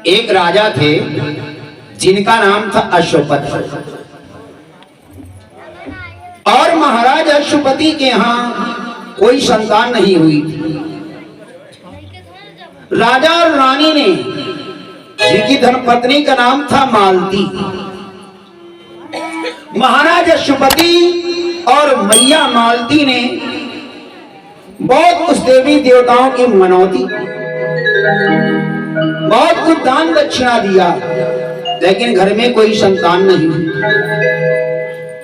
एक राजा थे जिनका नाम था अश्वपति। और महाराज अश्वपति के यहाँ कोई संतान नहीं हुई थी। राजा और रानी ने, जिनकी धर्मपत्नी का नाम था मालती, महाराज अश्वपति और मैया मालती ने बहुत कुछ देवी देवताओं की मनौती, बहुत कुछ दान दक्षिणा दिया, लेकिन घर में कोई संतान नहीं।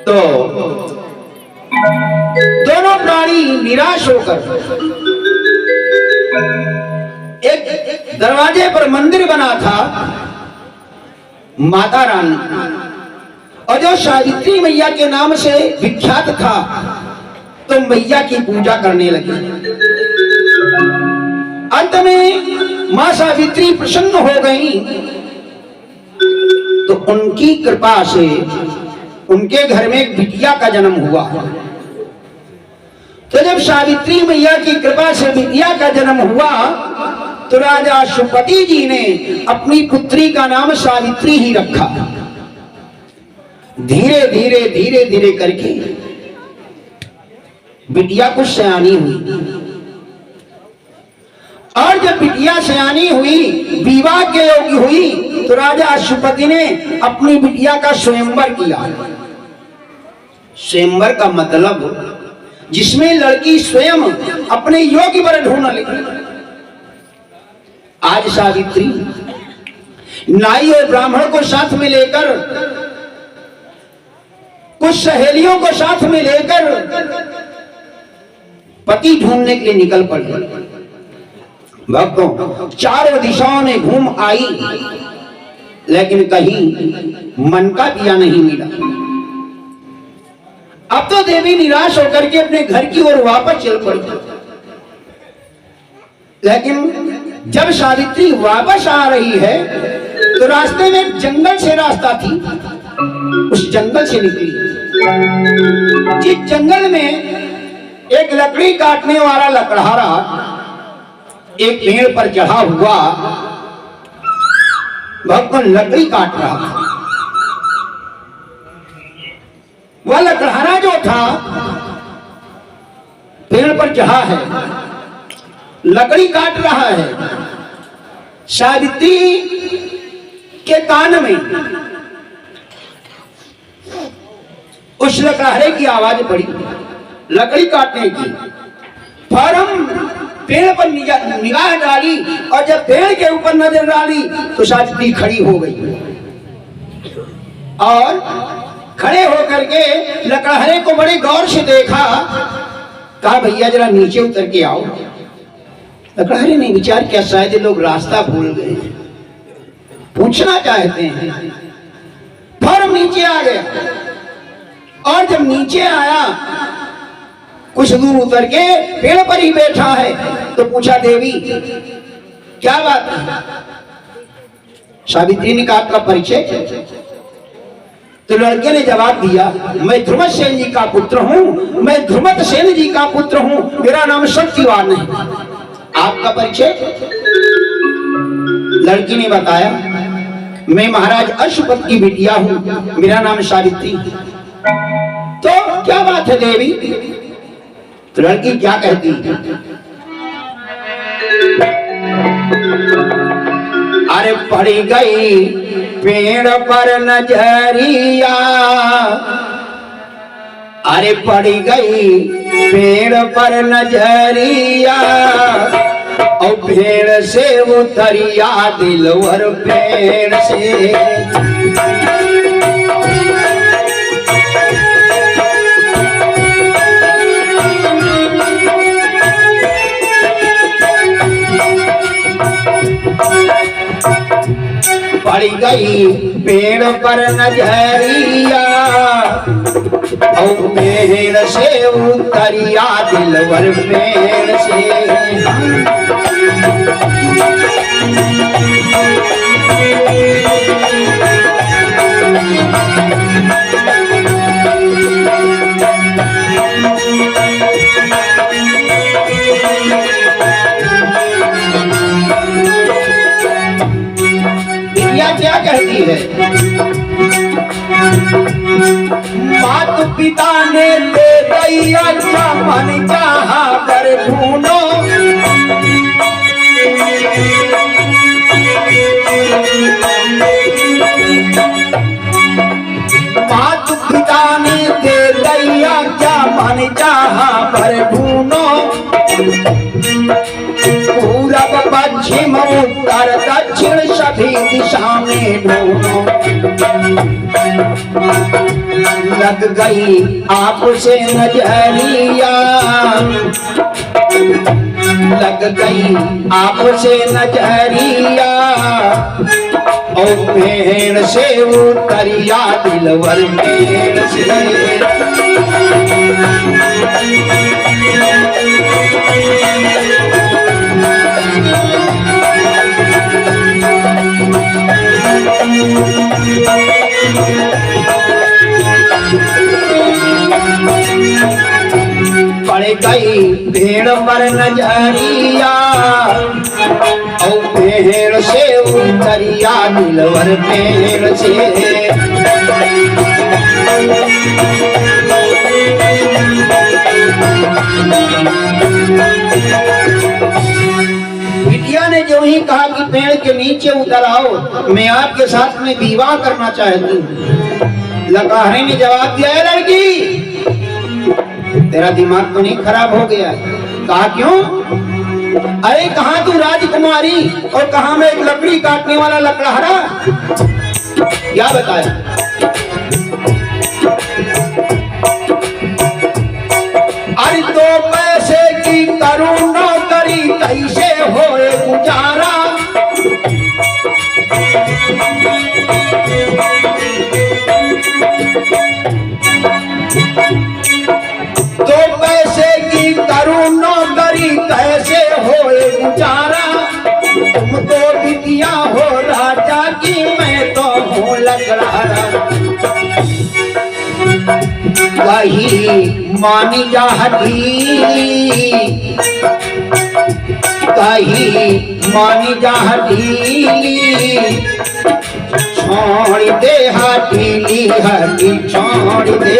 तो दोनों प्राणी निराश होकर एक दरवाजे पर मंदिर बना था माता रानी, और जो सावित्री मैया के नाम से विख्यात था, तो मैया की पूजा करने लगे। अंत में मां सावित्री प्रसन्न हो गई, तो उनकी कृपा से उनके घर में एक बिटिया का जन्म हुआ। तो जब सावित्री मैया की कृपा से बिटिया का जन्म हुआ, तो राजा अश्वपति जी ने अपनी पुत्री का नाम सावित्री ही रखा। धीरे धीरे धीरे धीरे करके बिटिया कुछ सयानी हुई, और जब बिटिया सयानी हुई, विवाह के योग्य हुई, तो राजा अश्वपति ने अपनी बिटिया का स्वयंवर किया। स्वयंवर का मतलब जिसमें लड़की स्वयं अपने योग्य वर ढूंढ लगी। आज सावित्री नाई और ब्राह्मण को साथ में लेकर, कुछ सहेलियों को साथ में लेकर पति ढूंढने के लिए निकल पड़ी। भक्तों, चारों दिशाओं में घूम आई, लेकिन कहीं मन का दिया नहीं मिला। अब तो देवी निराश होकर के अपने घर की ओर वापस चल पड़ी। लेकिन जब सावित्री वापस आ रही है, तो रास्ते में जंगल से रास्ता थी, उस जंगल से निकली। जिस जंगल में एक लकड़ी काटने वाला लकड़हारा एक पेड़ पर चढ़ा हुआ भगवान लकड़ी काट रहा था। वह लकड़हारा जो था पेड़ पर चढ़ा है, लकड़ी काट रहा है। सावित्री के कान में उस लकड़हारे की आवाज पड़ी, लकड़ी काटने की। फौरन पेड़ पर निगाह डाली, और जब पेड़ के ऊपर नजर डाली, तो सावित्री खड़ी हो गई, और खड़े होकर के लकड़हारे को बड़े गौर से देखा। कहा, भैया जरा नीचे उतर के आओ। लकड़हारे ने विचार किया, शायद लोग रास्ता भूल गए, पूछना चाहते हैं। फौरन नीचे आ गया, और जब नीचे आया, कुछ दूर उतर के पेड़ पर ही बैठा है, तो पूछा, देवी क्या बात है? सावित्री ने कहा, आपका परिचय? तो लड़के ने जवाब दिया, मैं ध्रुवसेन जी का पुत्र हूं, मैं ध्रुवसेन जी का पुत्र हूं, मेरा नाम सत्यवान है। आपका परिचय? लड़की ने बताया, मैं महाराज अश्वपति की बिटिया हूं, मेरा नाम सावित्री। तो क्या बात है देवी? तो लड़की क्या कहती? अरे पड़ी गई पेड़ पर नजरिया, अरे पड़ी गई पेड़ पर नजरिया, और पेड़ से उतरिया दिलवर पेड़ से। पड़ गई पेड़ पर नजरिया, और पेड़ से उतरिया दिलवर पेड़ से। कहती है, मात पिता ने दे दी अच्छा मन चाहा कर ढूंढो, मात पिता ने दे दी अच्छा मन चाहा कर ढूंढो, पूरब पश्चिम उत्तर दक्षिण सभी दिशा में ढूंढो, लग गई आपसे नजरिया, लग गई आपसे नजरिया, और पेड़ से उतरिया दिलवर पेड़ से, पड़ गई भेड़ पर नजरिया, और पेड़ से उतरिया दिलवर पेड़ से, बिटिया ने जो ही कहा कि पेड़ के नीचे उतर आओ, मैं आपके साथ में विवाह करना चाहती हूँ। लकड़हारे ने जवाब दिया, है लड़की तेरा दिमाग तो नहीं खराब हो गया? कहा क्यों? अरे कहाँ तू राजकुमारी और कहाँ मैं एक लकड़ी काटने वाला लकड़हारा? क्या बताया? अरे दो पैसे की करूँ नौकरी कैसे होए गुजारा, दो पैसे की करूँ नौकरी कैसे होए गुजारा, तुम तो बिटिया हो राजा की मैं तो हूँ लकड़हारा, कहीं मानी जा हटी, कहीं मानी जा हटी, छोड़ दे हटी हटी छोड़ दे,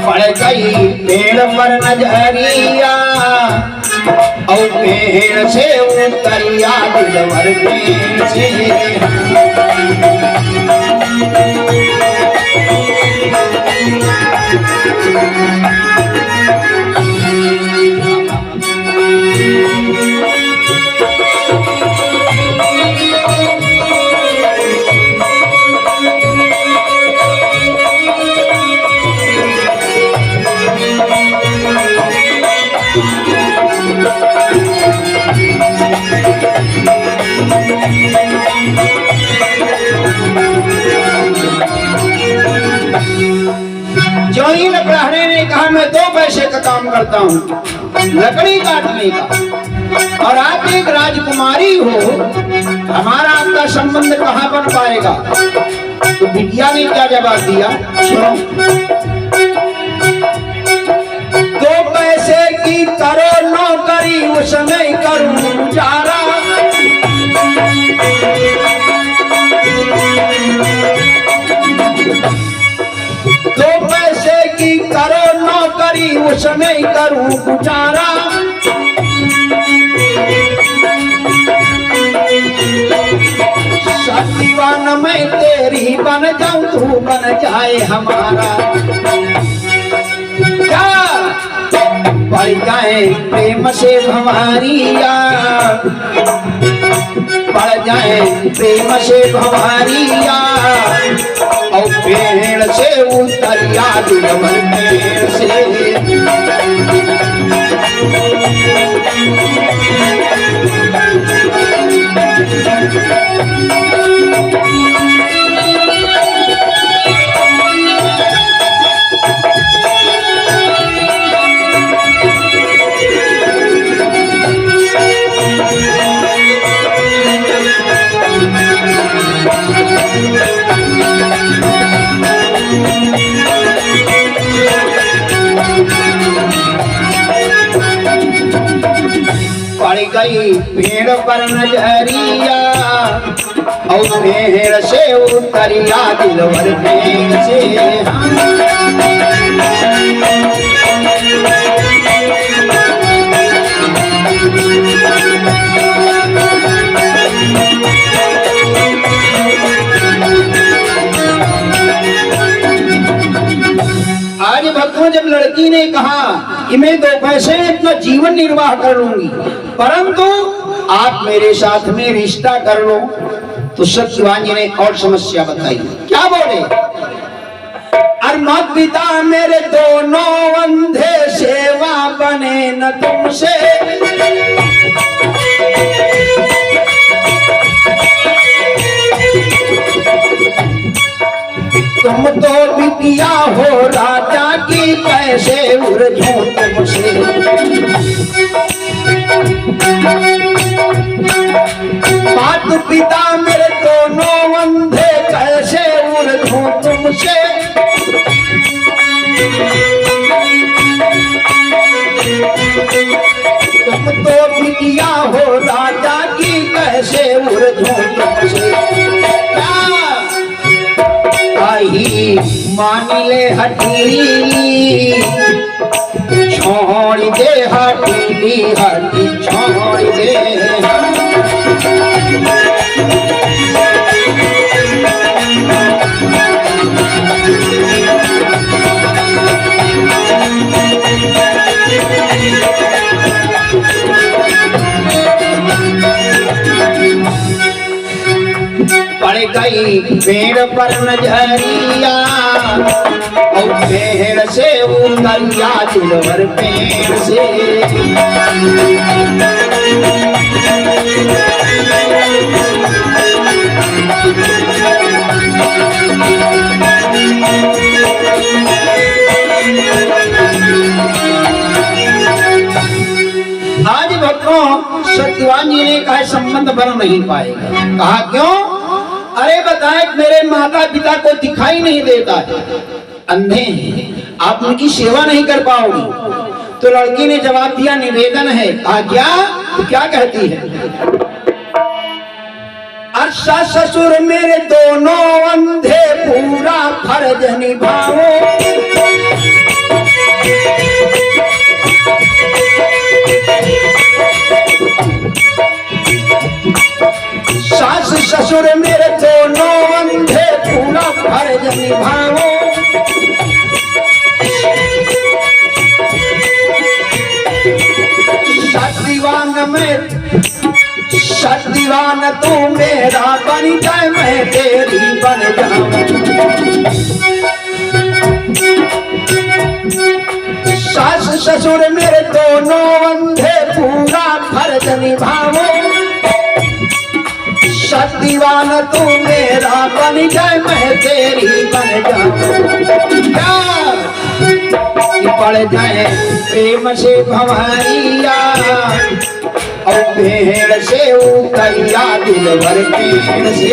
पड़ गई पेड़ पर नजरिया, और पेड़ से उतरिया दिलवर पेड़ से, जो ही लकड़हारे ने कहा मैं 2 पैसे का काम करता हूँ लकड़ी काटने का, और आप एक राजकुमारी हो, हमारा आपका संबंध कहाँ बन पाएगा? तो बिटिया ने क्या जवाब दिया, सुनो, 2 पैसे की करो नौकरी उसमें करूँ गुजारा, 2 पैसे की करो नौकरी उसमें करूं गुजारा, सतीवान मैं तेरी बन जाऊं तू बन जाए हमारा, क्या बढ़ जाए प्रेम से भंवरिया, बढ़ जाए प्रेम से भंवरिया, और पेड़ से उतरिया दिलवर पेड़ से, गई पेड़ पर नजरिया और पेड़ से उतरिया दिलवर पेड़ से आज भक्तों, जब लड़की ने कहा कि मैं 2 पैसे में अपना जीवन निर्वाह कर लूंगी, परंतु आप मेरे साथ में रिश्ता कर लो, तो सत्यवान जी ने और समस्या बताई। क्या बोले? और माता पिता मेरे दोनों अंधे, सेवा बने न तुमसे। तुम तो बिटिया हो राजा की, कैसे उलझूं तुमसे। माता पिता मेरे दोनों अंधे, कैसे उलझूं तुमसे। तुम तो बिटिया हो राजा की, कैसे उलझूं तुमसे। आई मान ले हटीली, छोड़ दे हटीली, हटी छोड़ दे। पड़ गई पेड़ पर नजरिया और पेड़ से उतरिया दिलवर पेड़ से। आज भक्तों, सत्यवान जी ने कहा संबंध बन नहीं पाएगा। कहा क्यों? अरे बताए, मेरे माता पिता को दिखाई नहीं देता है, अंधे हैं, आप उनकी सेवा नहीं कर पाओगी। तो लड़की ने जवाब दिया, निवेदन है। कहा क्या? तो क्या कहती है? अच्छा ससुर मेरे दोनों अंधे, पूरा फर्ज निभाओ। सास ससुर मेरे दोनों अंधे, पूरा फर्ज निभाओ। सदीवान तू मेरा बन जाए, मैं तेरी बन जाऊं। सास ससुर मेरे दोनों अंधे, पूरा फर्ज निभाओ। सदीवान तू मेरा बन जाए, मैं तेरी बन जाऊं। पड़ जाए प्रेम से भंवरिया और पेड़ से उतरिया दिलवर पेड़ से।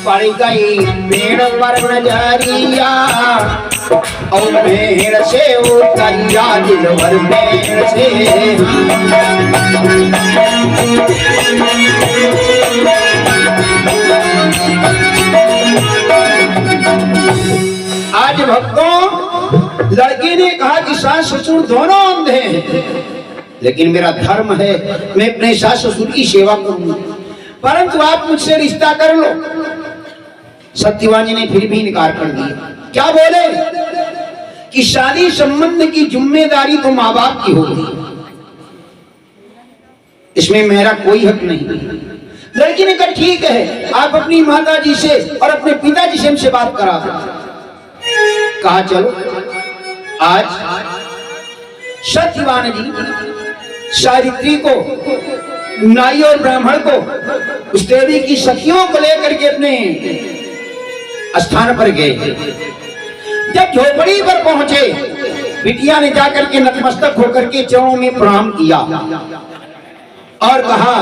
पड़ गई पेड़ पर नजरिया और पेड़ से उतरिया दिलवर पेड़ से। आज भक्तों, लड़की ने कहा कि सास ससुर दोनों अंधे हैं, लेकिन मेरा धर्म है मैं अपने सास ससुर की सेवा करूंगा, परंतु आप मुझसे रिश्ता कर लो। सत्यवान जी ने फिर भी इनकार कर दिया। क्या बोले? कि शादी संबंध की जिम्मेदारी तो माँ बाप की होगी, इसमें मेरा कोई हक नहीं। लड़की ने कहा ठीक है, आप अपनी माता जी से और अपने पिताजी से हमसे बात करा दो। कहा चलो। आज सत्यवान जी सावित्री को, नाई और ब्राह्मण को, उस देवी की सखियों को लेकर के अपने स्थान पर गए। जब झोपड़ी पर पहुंचे, बिटिया ने जाकर के नतमस्तक होकर के चरणों में प्रणाम किया और कहा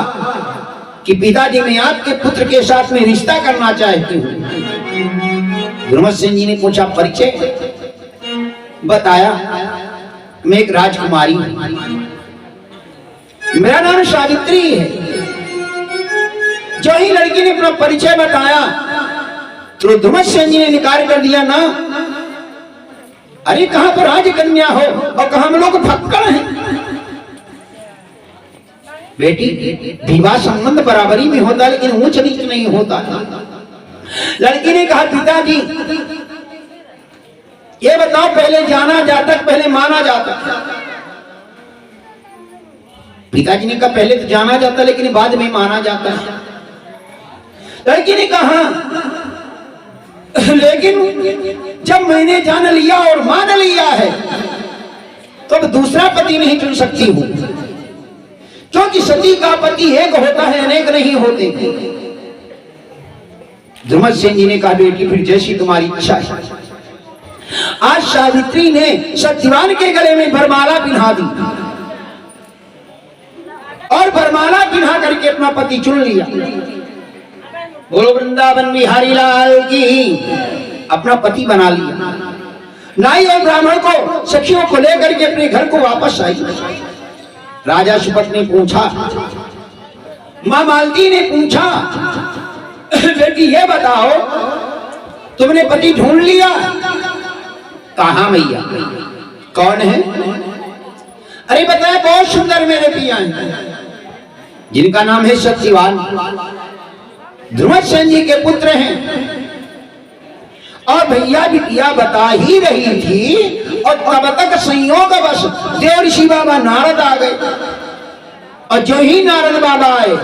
कि पिताजी, मैं आपके पुत्र के साथ में रिश्ता करना चाहती हूँ। गुरुमत जी ने पूछा, परिचय बताया, मैं एक राजकुमारी हूं, मेरा नाम सावित्री है। जो ही लड़की ने अपना परिचय बताया तो ध्रुमत जी ने निकार कर दिया, ना, अरे कहां पर राजकन्या हो और कहां हम लोग फक्कड़ हैं। बेटी, विवाह संबंध बराबरी में होता लेकिन ऊंच नीच नहीं होता। लड़की ने कहा, पिताजी ये बताओ, पहले जाना जातक पहले माना जाता? पिताजी ने कहा, पहले तो जाना जाता लेकिन बाद में माना जाता है। लड़की ने कहा, लेकिन जब मैंने जान लिया और मान लिया है तो अब दूसरा पति नहीं चुन सकती हूं, क्योंकि सती का पति एक होता है, अनेक नहीं होते। ध्रुमत सेन जी ने कहा, बेटी फिर जैसी तुम्हारी इच्छा है। आज सावित्री ने सत्यवान के गले में वरमाला पिन्हा दी और वरमाला पिन्हा करके अपना पति चुन लिया। बोलो वृंदावन बिहारी लाल की। अपना पति बना लिया। नाई और ब्राह्मण को, सखियों को लेकर के अपने घर को वापस आई। राजा सुपथ ने पूछा, मां मालती ने पूछा, बेटी ये बताओ, तुमने पति ढूंढ लिया? कहा मैया? कौन है? अरे बताया, बहुत सुंदर मेरे पिया हैं, जिनका नाम है सत्यवान, ध्रुमत सेन जी के पुत्र हैं। और भैया बिटिया बता ही रही थी और तब तक संयोगवश देव ऋषि बाबा नारद आ गए। और जो ही नारद बाबा आए,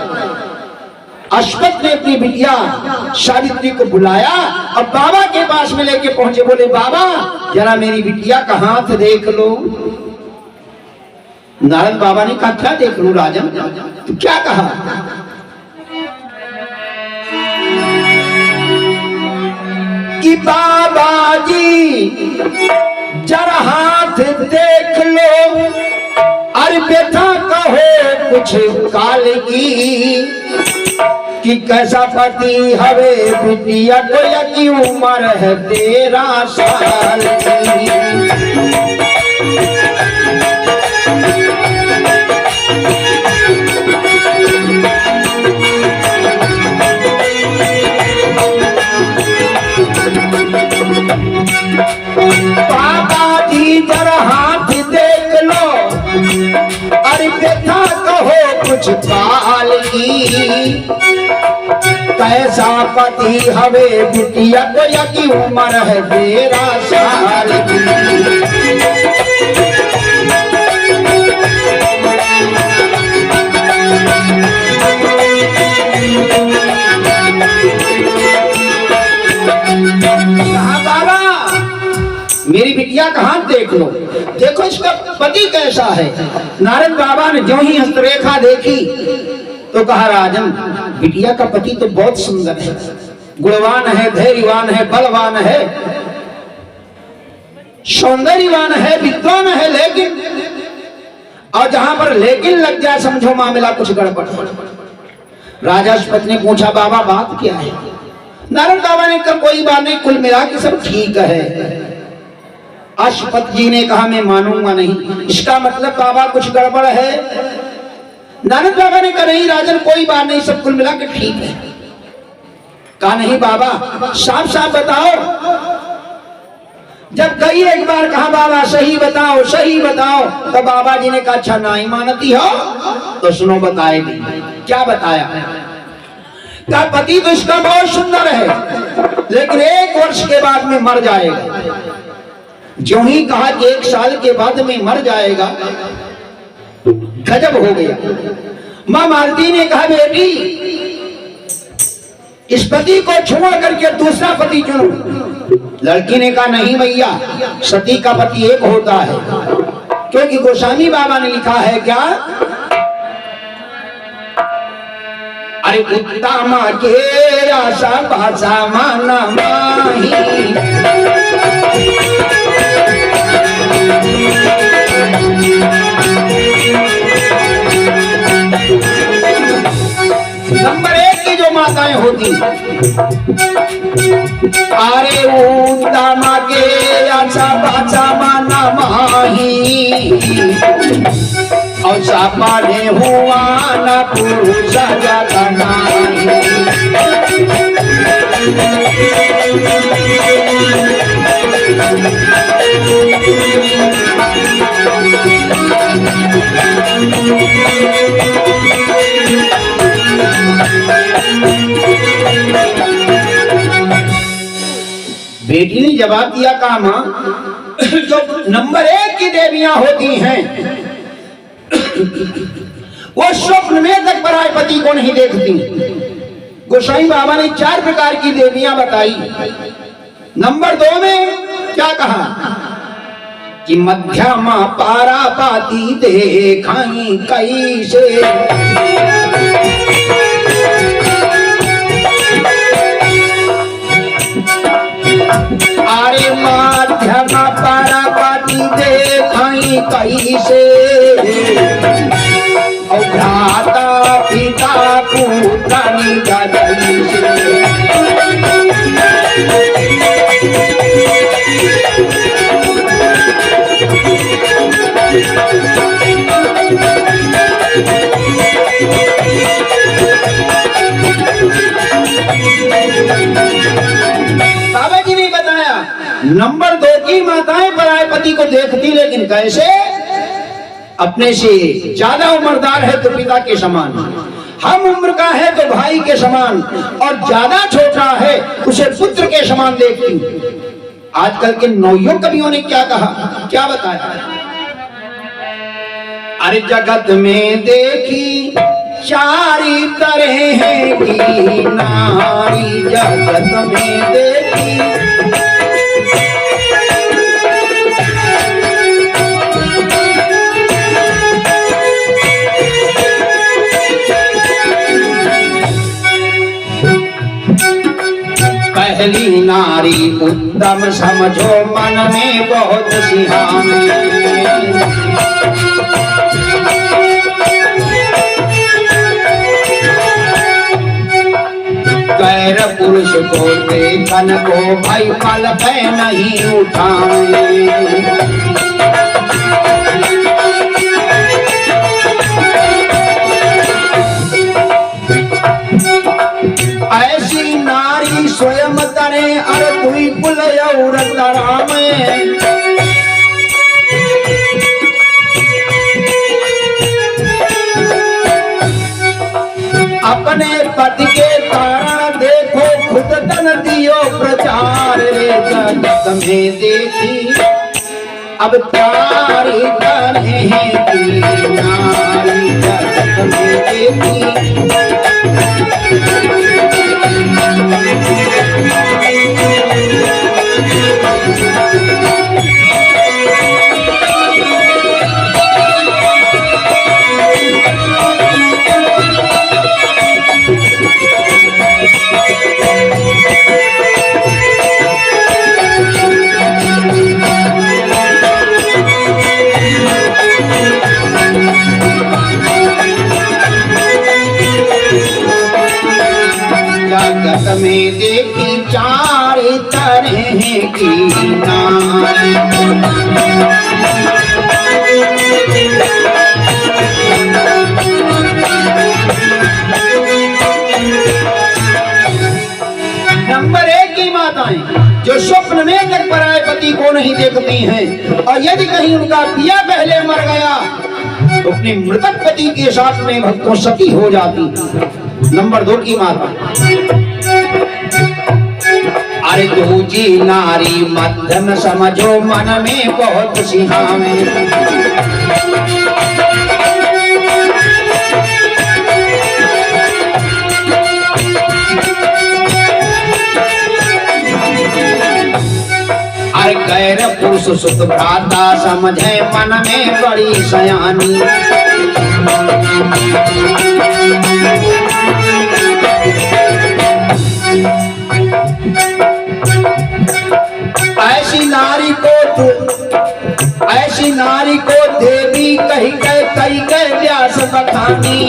अश्वत्थ ने अपनी बिटिया सावित्री को बुलाया और बाबा के पास में लेके पहुंचे। बोले, बाबा जरा मेरी बिटिया का हाथ देख लो। नारद बाबा ने कहा, क्या देख लूं राजन? तो क्या कहा? कि बाबा जी जरा हाथ देख लो, अरे व्यथा कहो कुछ काल की, कि कैसा पति हवे बिटिया को, की उम्र है 13 साल की। बाबा जी जरा हाथ देख लो, अरे व्यथा कहो कुछ काल की, कैसा पति हवे बिटिया को, की उम्र है 13 साल की। मेरी बिटिया का हाथ देख लो, देखो इसका पति कैसा है। नारद बाबा ने जो ही हस्तरेखा देखी तो कहा, राजन बिटिया का पति तो बहुत सुंदर है, गुणवान है, धैर्यवान है, बलवान है, सौंदर्यवान है, विद्वान है, लेकिन, और जहां पर लेकिन लग जाए समझो मामला कुछ गड़बड़। राजा सुपथ ने पूछा, बाबा बात क्या है? नारद बाबा ने कहा, कोई बात नहीं, कुल मिला के सब ठीक है। अश्वत्थ जी ने कहा, मैं मानूंगा नहीं, इसका मतलब बाबा कुछ गड़बड़ है। नारद बाबा ने कहा, नहीं राजन कोई बात नहीं, सब कुल मिला के ठीक है। कहा, नहीं बाबा साफ साफ बताओ। जब कई एक बार कहा, बाबा सही बताओ सही बताओ, तो बाबा जी ने कहा, अच्छा नहीं मानती हो तो सुनो बताएगी। क्या बताया? कहा, पति तो इसका बहुत सुंदर है, लेकिन 1 वर्ष के बाद में मर जाएगा। जो ही कहा कि 1 साल के बाद में मर जाएगा, गजब हो गया। मां मालती ने कहा, बेटी इस पति को छोड़ करके दूसरा पति चुनो। लड़की ने कहा, नहीं भैया, सती का पति एक होता है, क्योंकि गोस्वामी बाबा ने लिखा है क्या, अरे उत्तमा के आशा भाषा माना माही, नंबर 1 की जो माताएं होती, अरे उत्तमा के आशा भाषा माना माही, और सापाने हुआ न पुरुष जगा नाही। बेटी ने जवाब दिया, कहा मां, जो नंबर 1 की देवियां होती हैं वो स्वप्न में तक पराय पति को नहीं देखती। गोसाई बाबा ने 4 प्रकार की देवियां बताई। नंबर 2 में क्या कहा कि मध्यमा पारा पाती देखाई कैसे, अरे मध्यमा पारा पाती देखाई कैसे, और भ्राता पिता पुत्रानी गदई से। बाबा जी ने बताया नंबर 2 की माताएं पराय पति को देखती, लेकिन कैसे? अपने से ज्यादा उम्रदार है तो पिता के समान, हम उम्र का है तो भाई के समान, और ज्यादा छोटा है उसे पुत्र के समान देखती। आजकल के नौयुग कवियों ने क्या कहा, क्या बताया? अरे जगत में देखी चारी तरह है की नारी, जगत में देखी पहली नारी उत्तम समझो मन में बहुत सिहानी, गैर पुरुष को देखन को भाई पल पे नहीं उठाए, ऐसी नारी स्वयं तरे अर तुई कुल और तरामे, अपने पति के तारा देखो खुद तन दियो प्रचार, रे जगत में देखी अब प्यारी तने की नारी, जगत में देखी जगत में देखी चार तरह की नारी, नंबर 1 की माताएं जो स्वप्न में तक पराय पति को नहीं देखती हैं, और यदि कहीं उनका पिया पहले मर गया तो अपने मृतक पति के साथ में भक्तों सती हो जाती। नंबर 2 की माता, अरे दूजी नारी मध्यम समझो मन में बहुत सिहावे, अरे गैर पुरुष सुत भ्राता समझे मन में बड़ी सयानी, बखानी।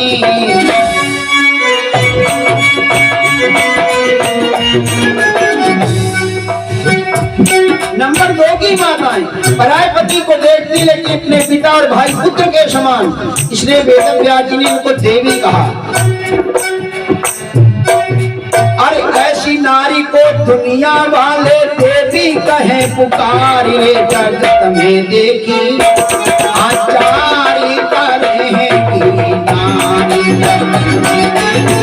नंबर 2 की माताएं पराय पति को देखती लेकिन अपने पिता और भाई पुत्र के समान, इसलिए वेद व्यास जी ने उनको देवी कहा। अरे ऐसी नारी को दुनिया वाले देवी कहे पुकारिए, जगत में देखी आचारी करे की नारी, जगत में देखी।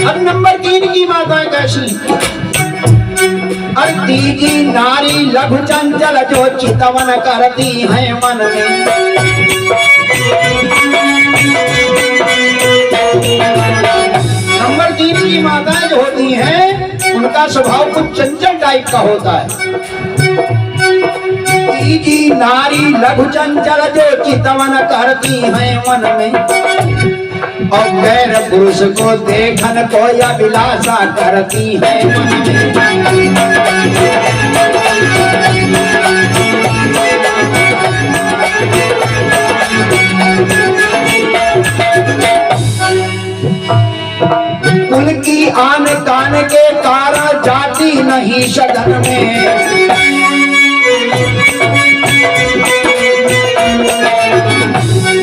अब नंबर 3 की माता कैसी? तीजी नारी लघु चंचल जो चितवन करती है मन में। नंबर 3 की माताएं जो होती हैं उनका स्वभाव कुछ चंचल टाइप का होता है। तीजी नारी लघु चंचल जो चितवन करती है मन में, और गैर पुरुष को देखन को अभिलाषा करती है मन में। कुल की आन कान के कारण जाती नहीं सदन में।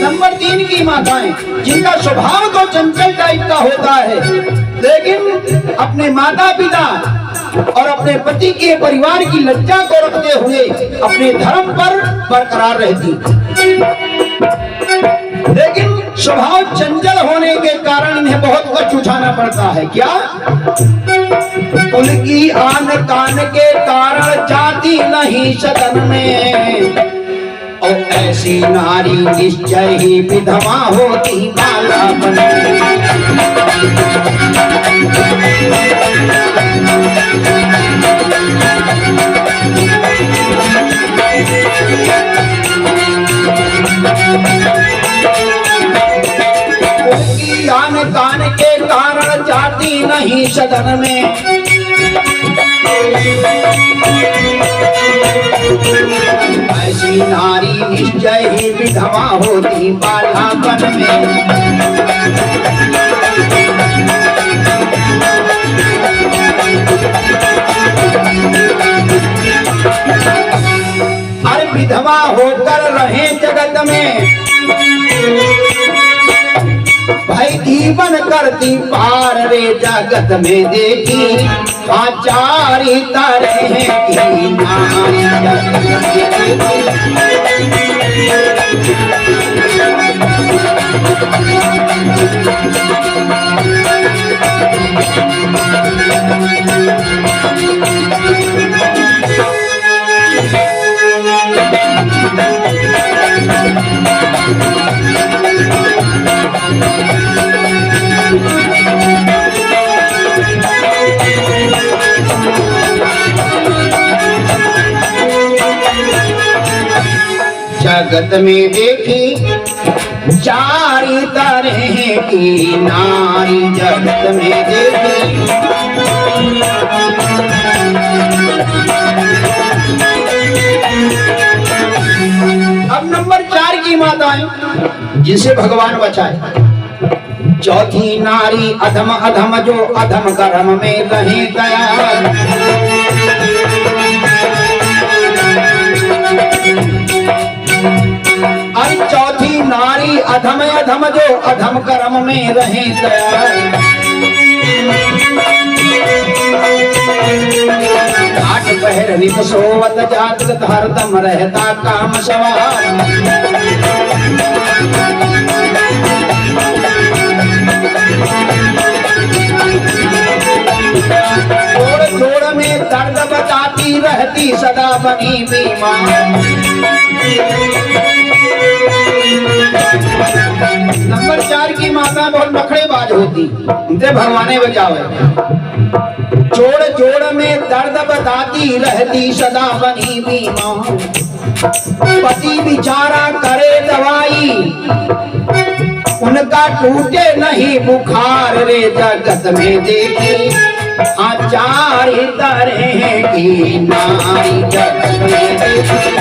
नंबर 3 की माताएं जिनका स्वभाव तो चंचल टाइप का होता है, लेकिन अपने माता पिता और अपने पति के परिवार की लज्जा को रखते हुए अपने धर्म पर बरकरार रहती, लेकिन स्वभाव चंचल होने के कारण इन्हें बहुत कष्ट उठाना पड़ता है। क्या? कुल की आन कान के कारण जाती नहीं सदन में, और ऐसी नारी निश्चय ही विधवा होती बाला बन। उनकी आन कान के कारण जाती नहीं सदन में, ऐसी नारी निश्चय ही विधवा होती बालापन में। अरे विधवा होकर रहे जगत में, भाई जीवन करती पार रे जगत में देखी आचारी तरह की नारी, जगत में जगत में देखी चारी तरह की नारी, जगत में देखी। अब नंबर 4 की माताएं जिसे भगवान बचाए। चौथी नारी अधम अधम जो अधम कर्म में रहे गया। चौथी नारी अधम अधम जो अधम कर्म में रहे गया। आठ पहर नित सोवत जागृत हरदम रहता काम सवार। जोड़ जोड़ में दर्द बताती रहती सदा बनी बीमार। नंबर 4 की माता बहुत नखड़ेबाज होती, उनसे भगवाने बचावे। जोड़ जोड़ में दर्द बताती रहती सदा बनी बीमार। पति बेचारा करे दवाई, उनका टूटे नहीं बुखार रे। जगत में देखी आचार तरह की नारी, जगत में देखी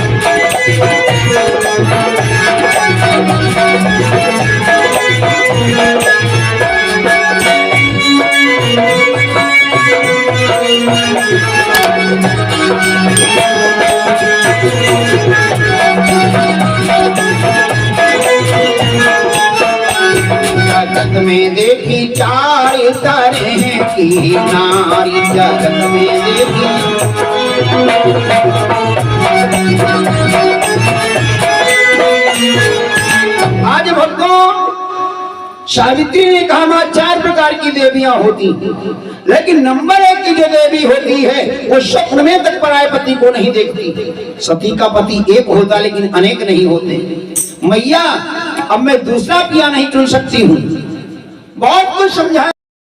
जगत में देखी चार तरह की नारी, जगत में देखी। आज भक्तों, सावित्री ने कहा मां 4 प्रकार की देवियां होती, लेकिन नंबर 1 की जो देवी होती है वो स्वप्न में तक पराये पति को नहीं देखती। सती का पति एक होता लेकिन अनेक नहीं होते। मैया अब मैं दूसरा पिया नहीं चुन सकती हूँ। बहुत कुछ समझा।